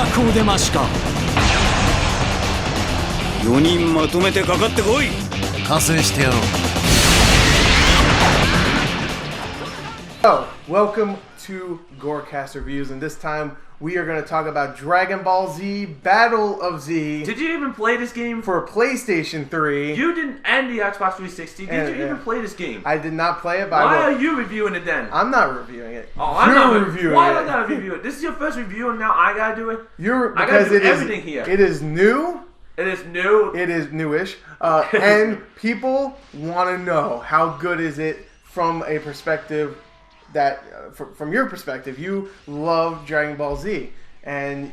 くお出ましか。4人まとめてかかってこい。加勢してやろう。So, welcome to GorCast Reviews, and this time we are going to talk about Dragon Ball Z Battle of Z. Did you even play this game? For PlayStation 3. You didn't, and the Xbox 360. Did you even play this game? I did not play it, but why are you reviewing it then? I'm not reviewing it. Oh, I'm not reviewing it. Why it. am I not reviewing it? This is your first review, and now I gotta do it. I gotta do everything here. It is new. It is new. It is newish, and people want to know how good is it from a perspective that, from your perspective, you love Dragon Ball Z, and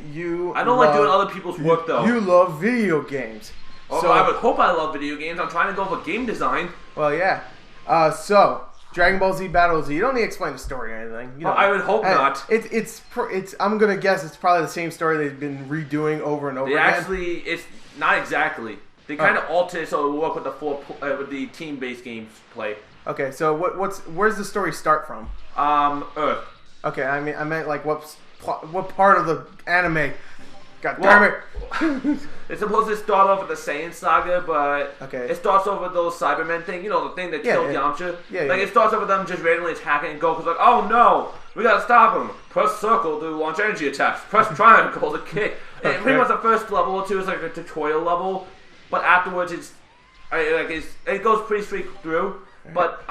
I don't like doing other people's work though. You love video games. Oh, so I would hope I love video games. I'm trying to go for game design. Well, yeah. So Dragon Ball Z Battle of Z. You don't need to explain the story or anything. You know, I would hope not. It's. I'm gonna guess it's probably the same story they've been redoing over and over again. Actually, it's not exactly. They kind of alter it so it will work with with the team-based games play. Okay, so where's the story start from? Earth. Okay, I meant like what part of the anime? God damn it! It's supposed to start off with the Saiyan saga, but it starts off with those Cybermen thing. You know, the thing that killed Yamcha. Yeah. It starts off with them just randomly attacking, and Goku's like, "Oh no, we gotta stop him! Press circle to launch energy attacks. Press triangle to kick." And pretty much the first level or two is like a tutorial level, but afterwards it goes pretty straight through. But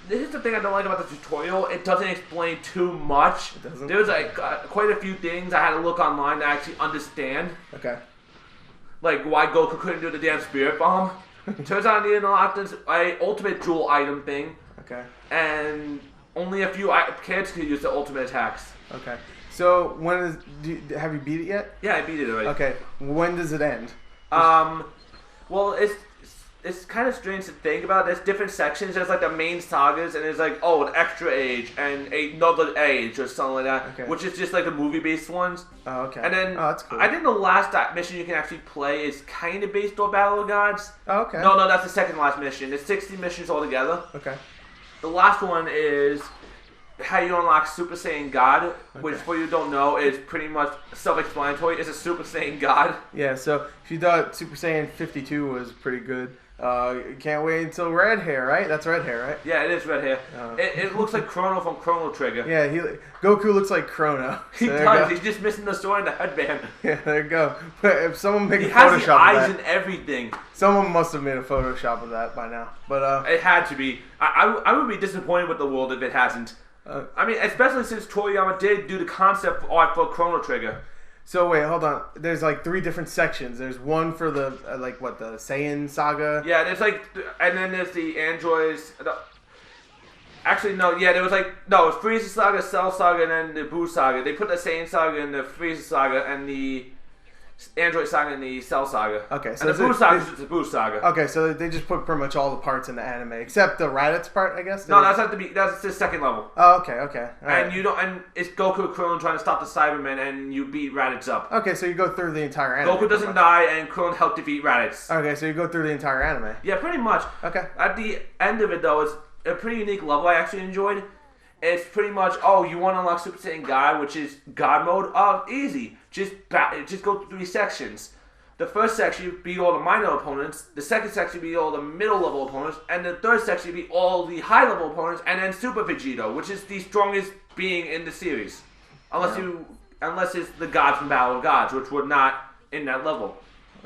this is the thing I don't like about the tutorial. It doesn't explain too much. It doesn't? There's quite a few things I had to look online to actually understand. Okay. Like why Goku couldn't do the damn spirit bomb. Turns out I needed an ultimate dual item thing. Okay. And only a few kids could use the ultimate attacks. Okay. So have you beat it yet? Yeah, I beat it already. Okay. When does it end? Well, it's kind of strange to think about. There's different sections. There's like the main sagas, and there's like an extra age and another age or something like that, which is just like the movie-based ones. Oh, okay. And then that's cool. I think the last mission you can actually play is kind of based on Battle of Gods. Oh, okay. No, that's the second last mission. There's 60 missions altogether. Okay. The last one is how you unlock Super Saiyan God, which, for you don't know, is pretty much self-explanatory. It's a Super Saiyan God. Yeah, so if you thought Super Saiyan 52 was pretty good, can't wait until red hair, right? That's red hair, right? Yeah, it is red hair. It looks like Chrono from Chrono Trigger. Yeah, Goku looks like Chrono. He does. He's just missing the sword and the headband. Yeah, there you go. But if someone make a Photoshop has the eyes of that, and everything. Someone must have made a Photoshop of that by now. But it had to be. I would be disappointed with the world if it hasn't. I mean, especially since Toriyama did do the concept art for Chrono Trigger. So wait, hold on. There's like 3 different sections. There's one for the the Saiyan saga. Yeah, there's and then there's the androids. Actually, no. Yeah, there was it's Frieza saga, Cell saga, and then the Buu saga. They put the Saiyan saga in the Frieza saga and the Android saga and the Cell saga. Okay, so and the Buu saga is just the Buu saga. Okay, so they just put pretty much all the parts in the anime except the Raditz part, I guess. No, that's the second level. Oh, okay. All right. And it's Goku and Krillin trying to stop the Cybermen, and you beat Raditz up. Okay, so you go through the entire anime. Goku doesn't die, and Krillin helped defeat Raditz. Okay, so you go through the entire anime. Yeah, pretty much. Okay. At the end of it, though, it's a pretty unique level I actually enjoyed. It's pretty much, you want to unlock Super Saiyan God, which is God mode? Oh, easy. Just go through 3 sections. The first section, you beat all the minor opponents. The second section, you beat all the middle-level opponents. And the third section, you beat all the high-level opponents. And then Super Vegito, which is the strongest being in the series. Unless it's the gods from Battle of Gods, which were not in that level.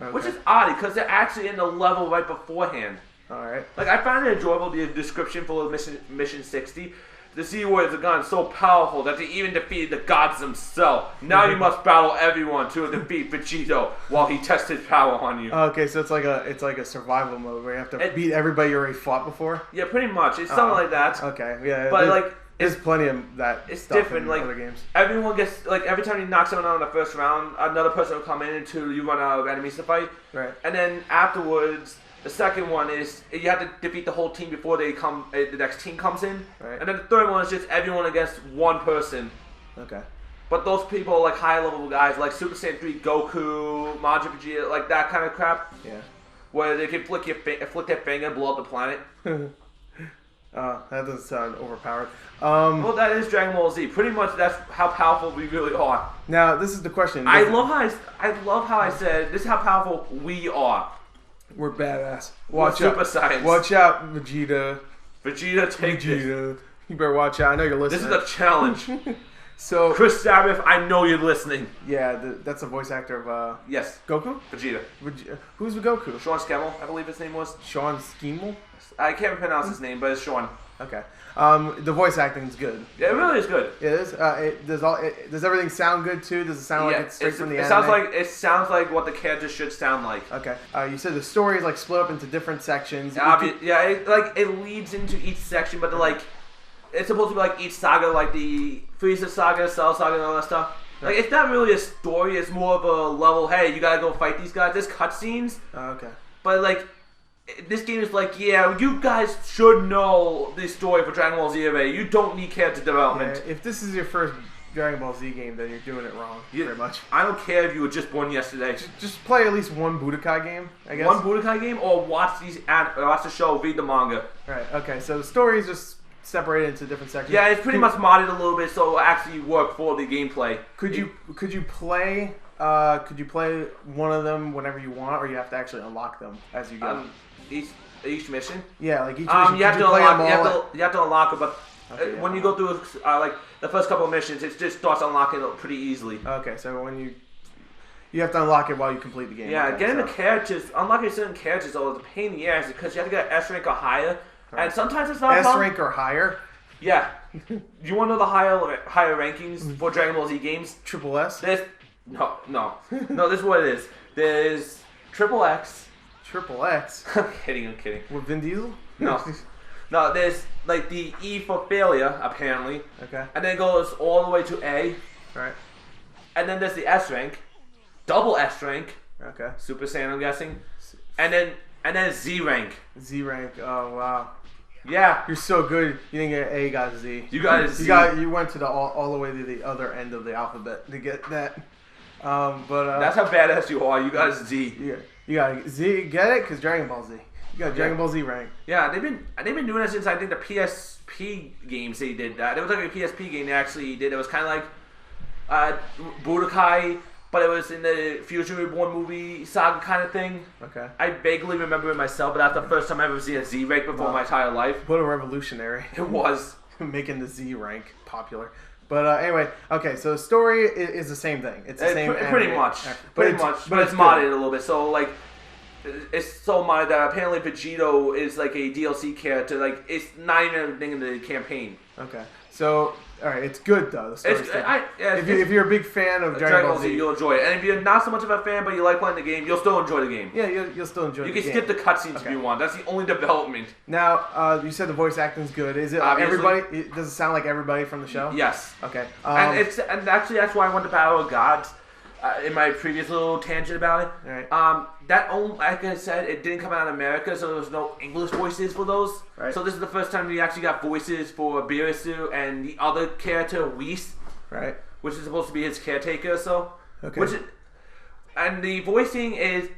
Okay. Which is odd, because they're actually in the level right beforehand. Alright. I find it enjoyable, the description for Mission 60. The Z Warriors have gotten so powerful that they even defeated the gods themselves. Now you must battle everyone to defeat Vegito while he tests his power on you. Okay, so it's like a survival mode where you have to beat everybody you already fought before? Yeah, pretty much. It's something like that. Okay, yeah. But there's plenty of that it's stuff different, in other games. Everyone gets, every time you knock someone out in the first round, another person will come in until you run out of enemies to fight. Right. And then afterwards, the second one is you have to defeat the whole team before the next team comes in. Right. And then the third one is just everyone against one person. Okay. But those people are high level guys like Super Saiyan 3 Goku, Majin Vegeta, that kind of crap. Yeah. Where they can flick their finger and blow up the planet. That doesn't sound overpowered. Well, that is Dragon Ball Z. Pretty much, that's how powerful we really are. Now, this is the question. I love how I said this is how powerful we are. We're badass. We're Super Saiyan. Watch out, Vegeta. Vegeta, take this. You better watch out. I know you're listening. This is a challenge. So Chris Sabbath, I know you're listening. Yeah, that's the voice actor of yes, Goku. Vegeta. Who's Goku? Sean Schemmel, I believe his name was. Sean Schemmel. I can't pronounce his name, but it's Sean. Okay. The voice acting is good. Yeah, it really is good. It is. Does everything sound good too? Does it sound like it's straight from the anime? It sounds like what the characters should sound like. Okay. You said the story is like split up into different sections. It leads into each section, but it's supposed to be like each saga, like the Frieza saga, Cell saga, and all that stuff. Like, it's not really a story. It's more of a level. Hey, you gotta go fight these guys. There's cutscenes. Okay. But like, this game is like, yeah, you guys should know the story for Dragon Ball Z already. You don't need character development. Yeah, if this is your first Dragon Ball Z game, then you're doing it wrong, pretty much. I don't care if you were just born yesterday. Just play at least one Budokai game, I guess. One Budokai game, or watch the show, read the manga. Right. Okay. So the story is just separated into different sections. Yeah, it's pretty much modded a little bit, so it actually work for the gameplay. Could you play one of them whenever you want, or you have to actually unlock them as you go? Each mission? Yeah, like each mission. You have to unlock it, but when you go through like the first couple of missions, it just starts unlocking it pretty easily. Okay, so when you have to unlock it while you complete the game. Yeah, okay, getting the characters, unlocking certain characters, though, is a pain in the ass because you have to get S rank or higher, and sometimes it's not S rank or higher. Yeah. You want to know the higher rankings for Dragon Ball Z games? Triple S. No. This is what it is. There's Triple X. Triple X. I'm kidding. With Vin Diesel? No, there's like the E for failure, apparently. Okay. And then it goes all the way to A. Right. And then there's the S rank. Double S rank. Okay. Super Saiyan, I'm guessing. And then Z rank. Z rank. Oh, wow. Yeah. You're so good. You didn't get A, you got Z. You got a Z. You went to the all the way to the other end of the alphabet to get that. But that's how badass you are. You got a Z. Yeah. You got Z. Get it? Because Dragon Ball Z. You got Dragon Ball Z rank. Yeah, they've been doing it since I think the PSP games. They did that. It was like a PSP game they actually did. It was kind of like Budokai, but it was in the Future Reborn movie saga kind of thing. Okay. I vaguely remember it myself, but that's the first time I ever seen a Z rank before my entire life. What a revolutionary. It was. Making the Z rank popular. But anyway, okay, so the story is the same thing. It's the same pretty much. But it's modded a little bit. So, like, it's so modded that apparently Vegito is, like, a DLC character. Like, it's not even a thing in the campaign. Okay. So, alright, it's good, though. The story's good. If you're a big fan of Dragon Ball Z, you'll enjoy it. And if you're not so much of a fan, but you like playing the game, you'll still enjoy the game. Yeah, you'll still enjoy the game. You can skip the cutscenes if you want. That's the only development. Now, you said the voice acting's good. Is it everybody? Does it sound like everybody from the show? Yes. Okay. And actually, that's why I went to Battle of Gods in my previous little tangent about it. Right. Like I said, it didn't come out in America, so there was no English voices for those. Right. So this is the first time we actually got voices for Birisu and the other character, Whis. Right. Which is supposed to be his caretaker, so. Okay. And the voicing is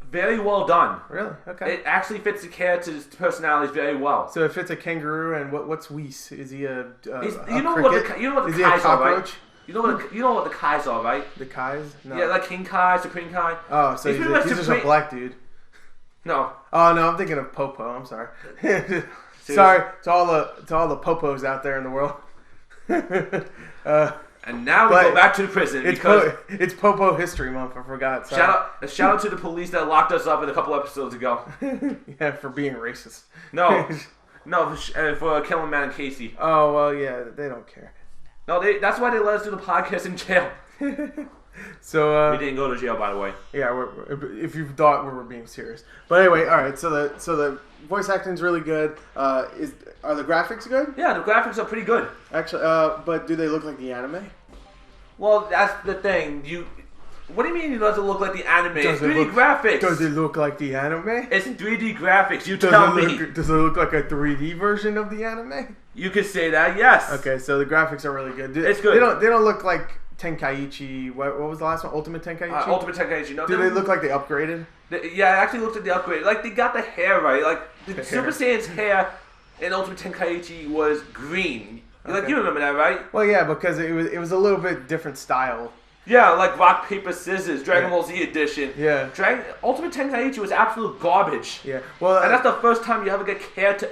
very well done. Really? Okay. It actually fits the character's personalities very well. So it fits a kangaroo, and what's Whis? Is he a cricket? Is he a cockroach? Right? You know what the Kais are, right? The Kais? No. Yeah, like King Kai, Supreme Kai. Oh, so he's just a black dude. No. Oh no, I'm thinking of Popo. I'm sorry. Sorry to all the Popos out there in the world. And now we go back to the prison because it's Popo History Month. I forgot. Sorry. Shout out to the police that locked us up a couple episodes ago. Yeah, for being racist. No, for killing Matt and Casey. Oh well, yeah, they don't care. No, that's why they let us do the podcast in jail. So we didn't go to jail, by the way. Yeah, if you thought we were being serious, but anyway, all right. So the voice acting is really good. Are the graphics good? Yeah, the graphics are pretty good. Actually, but do they look like the anime? Well, that's the thing. What do you mean it doesn't look like the anime? It's 3D graphics. Does it look like the anime? It's 3D graphics. Tell me. Does it look like a 3D version of the anime? You could say that, yes. Okay, so the graphics are really good. It's good. They don't look like Tenkaichi. What was the last one? Ultimate Tenkaichi? Ultimate Tenkaichi. No, do they look like they upgraded? Yeah, I actually looked at the upgrade. Like, they got the hair right. Like, the Super Saiyan's hair in Ultimate Tenkaichi was green. Okay. Like, you remember that, right? Well, yeah, because it was a little bit different style. Yeah, like rock, paper, scissors, Dragon Ball Z edition. Yeah. Ultimate Tenkaichi was absolute garbage. Yeah. Well, and that's the first time you ever get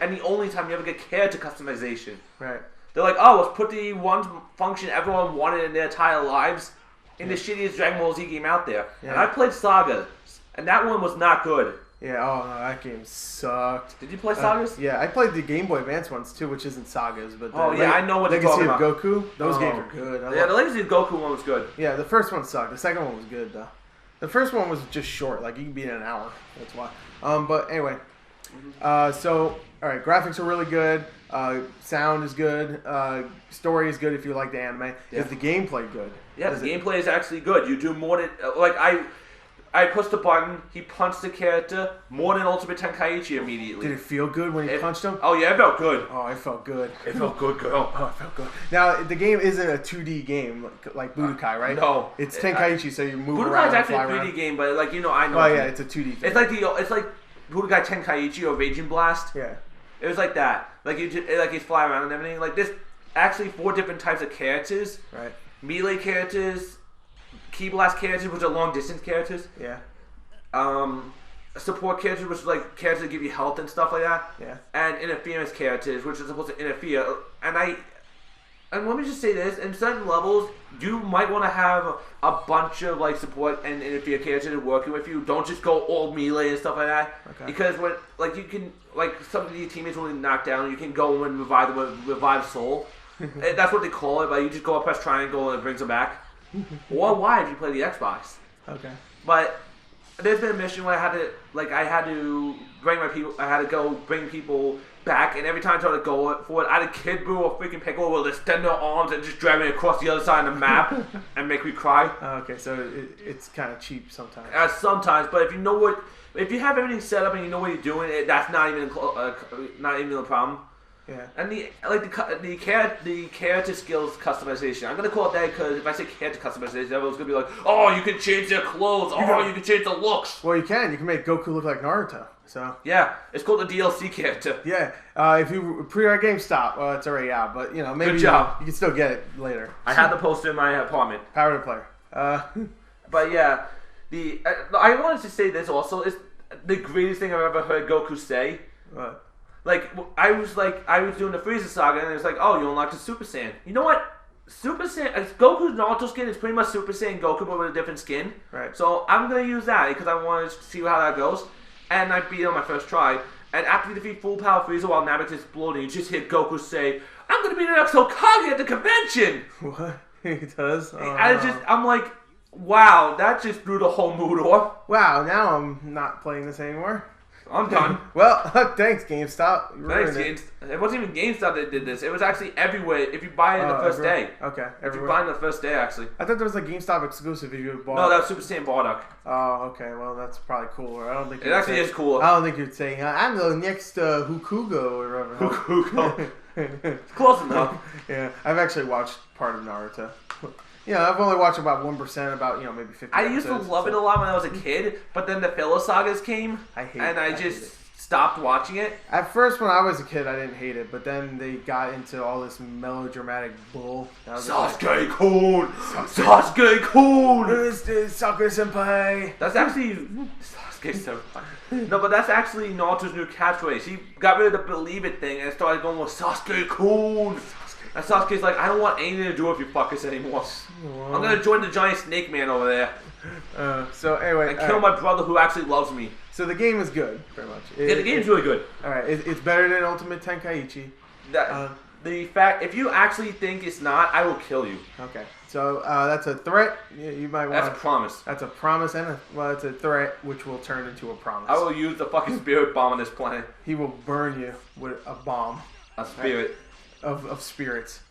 and the only time you ever get to customization. Right. They're like, oh, let's put the one function everyone wanted in their entire lives in the shittiest Dragon Ball Z game out there. Yeah. And I played Saga, and that one was not good. Yeah, oh no, that game sucked. Did you play Sagas? Yeah, I played the Game Boy Advance ones too, which isn't Sagas, but I know what you're talking about. Legacy of Goku, those games are good. The Legacy of Goku one was good. Yeah, the first one sucked. The second one was good though. The first one was just short, like you can beat it in an hour. That's why. But anyway, so all right, graphics are really good. Sound is good. Story is good if you like the anime. Yeah. Is the gameplay good? Yeah, the gameplay is actually good. You do more than I pushed the button, he punched the character more than Ultimate Tenkaichi immediately. Did it feel good when you punched him? Oh yeah, it felt good. Oh, it felt good. It felt good, girl. Oh, it felt good. Now, the game isn't a 2D game like Budokai, right? No. It's Tenkaichi, so you move around Budokai's and actually fly a 3D around. game, but like, I know. Oh yeah, it's a 2D thing. It's like Budokai Tenkaichi or Raging Blast. Yeah. It was like that. Like you fly around and everything. Like there's actually 4 different types of characters. Right. Melee characters, Key Blast characters, which are long distance characters. Yeah. Support characters, which is like characters that give you health and stuff like that. Yeah. And interference characters, which are supposed to interfere. And let me just say this: in certain levels, you might want to have a bunch of like support and interfere characters working with you. Don't just go all melee and stuff like that. Okay. Because when you can some of your teammates will knock down, you can go and revive them with revive soul. That's what they call it. But you just go and press triangle and it brings them back. Or Y if you play the Xbox. Okay. But there's been a mission where I had to bring people back, and every time I tried to go for it, I had a Kid Buu or freaking Piccolo will extend their arms and just drag me across the other side of the map and make me cry. Okay, so it's kind of cheap sometimes. Sometimes, but if you have everything set up and you know what you're doing, that's not even a problem. Yeah. And the character skills customization. I'm gonna call it that because if I say character customization, everyone's gonna be like, "Oh, you can change their clothes. You can change the looks." Well, you can. You can make Goku look like Naruto. So. Yeah, it's called the DLC character. Yeah. If you pre-order GameStop, well, it's already out, but maybe Good job. You can still get it later. I had the poster in my apartment. Power to player. But yeah, I wanted to say this also is the greatest thing I've ever heard Goku say. What? I was doing the Frieza saga, and it was like, oh, you unlocked the Super Saiyan. You know what? Super Saiyan, Goku's Naruto skin is pretty much Super Saiyan Goku, but with a different skin. Right. So I'm gonna use that because I want to see how that goes. And I beat it on my first try. And after you defeat full power Frieza while Namek is exploding, you just hear Goku say, "I'm gonna be the next Hokage at the convention." What? He does? Oh, I'm like, wow, that just threw the whole mood off. Wow, now I'm not playing this anymore. I'm done. Well, thanks, GameStop. Thanks, it wasn't even GameStop that did this. It was actually everywhere if you buy it the first day. Okay, If you buy it the first day, actually. I thought there was a GameStop exclusive if you bought. No, that was Super Saiyan Bardock. Oh, okay. Well, that's probably cooler. I don't think it actually is cooler. I don't think you'd say I'm the next Hukugo or whatever. Hukugo. Close enough. Yeah, I've actually watched part of Naruto. I've only watched about 1%, about maybe 50. I used to love it a lot when I was a kid, but then the filler sagas came, I just stopped watching it. At first, when I was a kid, I didn't hate it, but then they got into all this melodramatic bull. Sasuke-kun! Sasuke-kun! Who's this Sakura-senpai? That's actually Sasuke-senpai. No, but that's actually Naruto's new catchphrase. He got rid of the believe it thing and started going with Sasuke-kun. And Sasuke's like, I don't want anything to do with you fuckers anymore. Whoa. I'm gonna join the giant snake man over there. So anyway, and kill my brother who actually loves me. So the game is good, pretty much. The game's really good. All right, it's better than Ultimate Tenkaichi. The fact, if you actually think it's not, I will kill you. Okay, so that's a threat. You might want. That's a promise. That's a promise, and it's a threat, which will turn into a promise. I will use the fucking spirit bomb on this planet. He will burn you with a bomb. A spirit. Right? Of spirits.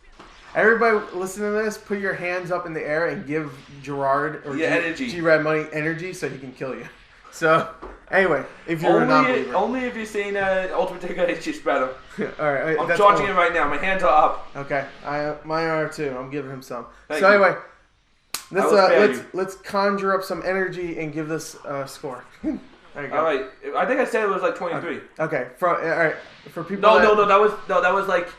Everybody listen to this, put your hands up in the air and give Gerard or G-Rad Money energy so he can kill you. So, anyway, if you're a non-believer. Only if you're saying Ultimate Tenkaichi is better. Alright, I'm charging it right now. My hands are up. Okay, mine are too. I'm giving him some. Thank so you. Anyway, let's conjure up some energy and give this a score. There you go. All right, I think I said it was like 23. Okay. All right. For people. No. That was like,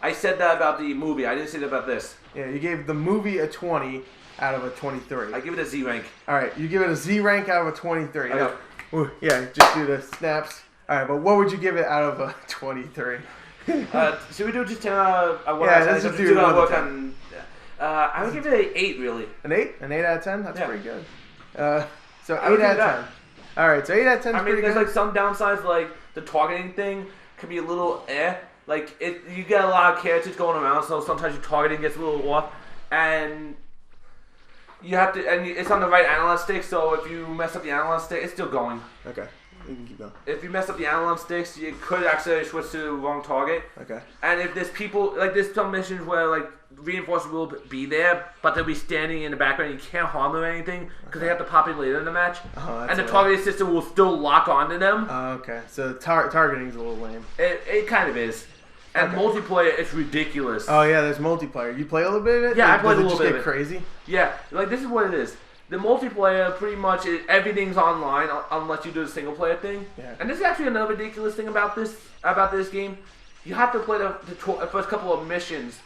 I said that about the movie. I didn't say that about this. Yeah, you gave the movie a 20 out of a 23. I give it a Z rank. All right, you give it a Z rank out of a 23. Okay. Now, yeah, just do the snaps. All right, but what would you give it out of a 23? Should we do just 10 out of what? Yeah, let's just do 1 to 10. I would give it an 8, really. An 8? An 8 out of 10? That's pretty good. So 8 I would out of give 10. All right, so 8 out of 10 is pretty there's good. like some downsides, like the targeting thing can be a little Like you get a lot of characters going around, so sometimes your targeting gets a little off, and you have to, and it's on the right analog stick. So if you mess up the analog stick, it's still going. Okay, you can keep going. If you mess up the analog sticks, you could actually switch to the wrong target. Okay. And if there's people, like there's some missions where like reinforcements will be there, but they'll be standing in the background. You can't harm them or anything because they have to pop in later in the match. And the targeting system will still lock onto them. Okay, so targeting is a little lame. It kind of is. And multiplayer, it's ridiculous. Oh yeah, there's multiplayer. You play a little bit of it? Yeah, I played a Does little it bit just of get it. crazy? Yeah, like this is what it is. The multiplayer, pretty much, everything's online unless you do the single player thing. Yeah. And this is actually another ridiculous thing about this game. You have to play the first couple of missions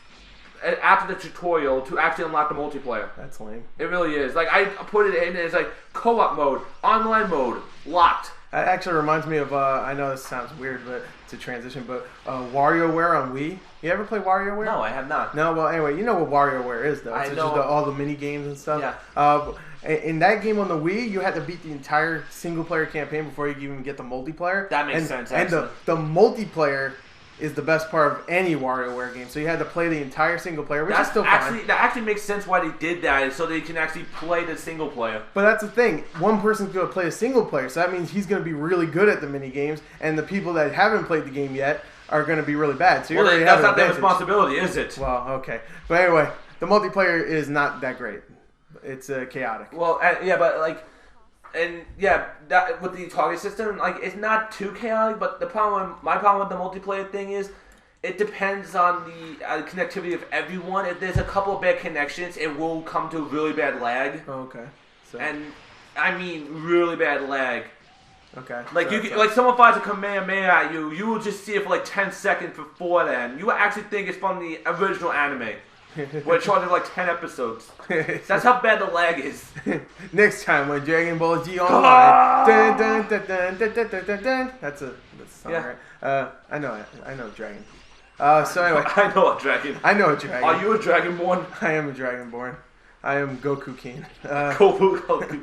after the tutorial to actually unlock the multiplayer. That's lame. It really is. Like I put it in, and it's like co-op mode, online mode, locked. That actually reminds me of, I know this sounds weird, but to transition, but WarioWare on Wii. You ever play WarioWare? No, I have not. No, well, anyway, you know what WarioWare is, though. It's I just know. all the mini games and stuff. Yeah. In that game on the Wii, you had to beat the entire single-player campaign before you could even get the multiplayer. That makes sense, And the multiplayer is the best part of any WarioWare game. So you had to play the entire single player, which is still fun. That actually makes sense why they did that, so they can actually play the single player. But that's the thing. One person's going to play a single player, so that means he's going to be really good at the mini games, and the people that haven't played the game yet are going to be really bad. So That's not their responsibility, is it? Well, okay. But anyway, the multiplayer is not that great. It's chaotic. Well, yeah, but like, and yeah, that with the target system, like it's not too chaotic. But my problem with the multiplayer thing is, it depends on the connectivity of everyone. If there's a couple of bad connections, it will come to really bad lag. Oh, okay. So. And I mean really bad lag. Okay. Like like someone fires a Kamehameha at you, you will just see it for like 10 seconds before then. You will actually think it's from the original anime, where it charted like 10 episodes. That's how bad the lag is. Next time on Dragon Ball Z Online. Dun, dun, dun, dun, dun, dun, dun, dun, dun. That's a song, Yeah. right? I know Dragon. So anyway, I know a dragon. I know a dragon. Are you a dragonborn? I am a dragonborn. I am Goku King. Goku.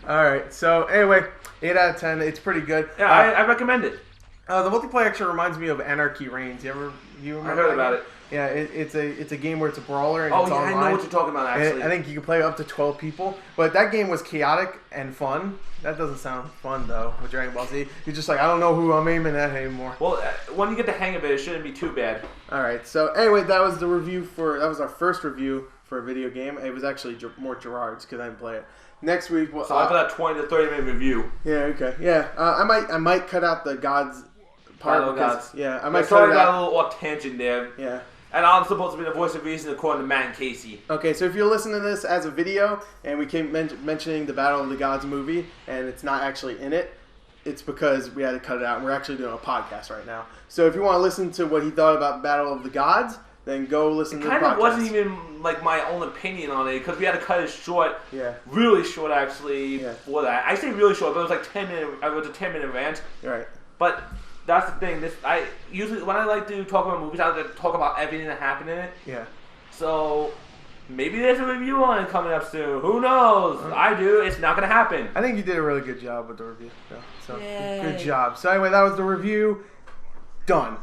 All right. So anyway, 8 out of 10. It's pretty good. Yeah, I recommend it. The multiplayer actually reminds me of Anarchy Reigns. You remember? I heard about it. Yeah, it's a game where it's a brawler and Oh it's yeah, online. I know what you're talking about. Actually, I think you can play up to 12 people. But that game was chaotic and fun. That doesn't sound fun though with Dragon Ball Z. You're just like, I don't know who I'm aiming at anymore. well, when you get the hang of it, it shouldn't be too bad. All right. So anyway, that was our first review for a video game. It was actually more Gerard's because I didn't play it. Next week, So after that 20 to 30 minute review. Yeah. Okay. Yeah. I might cut out the gods part. Battle of Gods. Yeah. I might sorry, cut it got out. a little off tangent there. Yeah. And I'm supposed to be the voice of reason according to Matt and Casey. Okay, so if you're listening to this as a video and we keep mentioning the Battle of the Gods movie and it's not actually in it, it's because we had to cut it out and we're actually doing a podcast right now. So if you want to listen to what he thought about Battle of the Gods, then go listen to the podcast. It kind of wasn't even like my own opinion on it because we had to cut it short. Yeah. Really short actually for that. I say really short, but it was like 10 minute. It was a 10-minute rant. Right. But that's the thing. I usually when I like to talk about movies, I like to talk about everything that happened in it. Yeah. So maybe there's a review on it coming up soon. Who knows? I do. It's not gonna happen. I think you did a really good job with the review. So good job. So anyway, that was the review. Done.